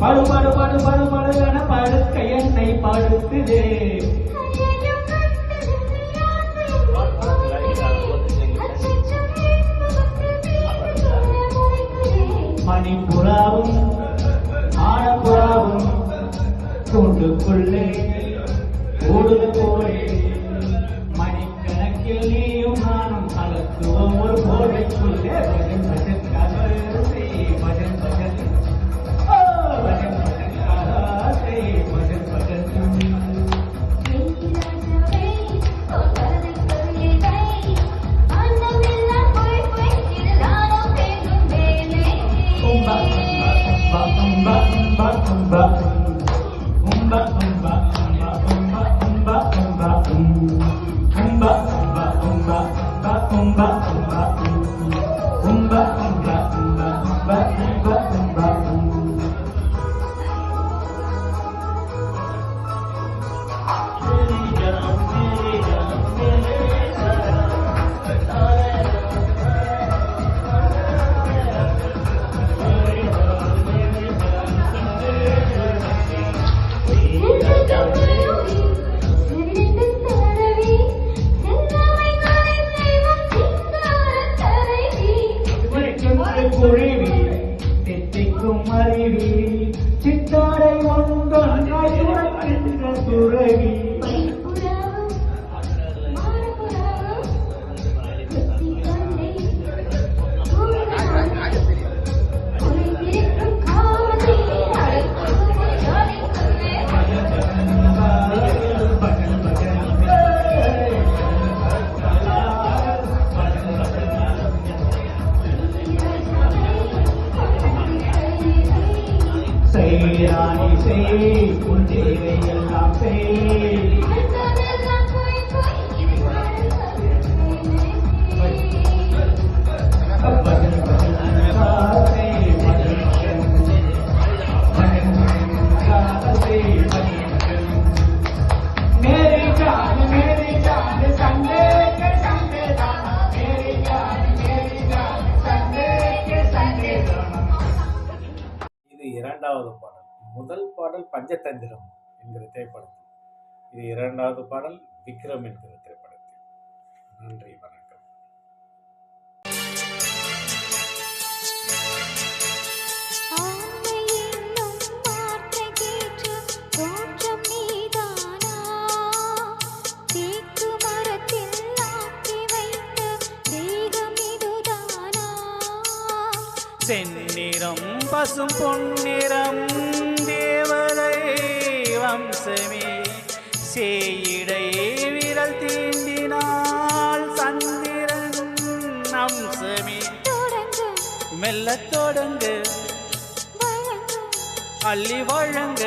படு படு படு படு படுகன படுக்க என்னை படுத்துதே மணிப்புறாவும் ஆடப்புறாவும் கூண்டுக்குள்ளே ஓடுது போலே மணிக்கணக்கில் நீயும் நானும் அலத்துவம் ஒரு போதைக்குள்ளே பஜன் பஜன் கதே பஜன் பஜன் பஜன் பஜன் கதே பஜன் பஜன் குருவி தித்திக்கும் அருவி சித்தாடை ஒன்றொன்றாய் சுரக்கின்ற துறவி ராணி செய் உன் தேவையெல்லாம் செய் இரண்டாவது பாடல். முதல் பாடல் பஞ்சதந்திரம் என்கிற திரைப்படத்தில், இது இரண்டாவது பாடல் விக்ரம் என்கிற திரைப்படத்தில். நன்றி, வணக்கம். செந்நிறம் பசும் பொன்னிறம் தேவதை வம்சமே சேயிடை விரல் தீண்டினால் சந்திரன் அம்சமே மெல்ல தொடங்கு அள்ளி வழங்க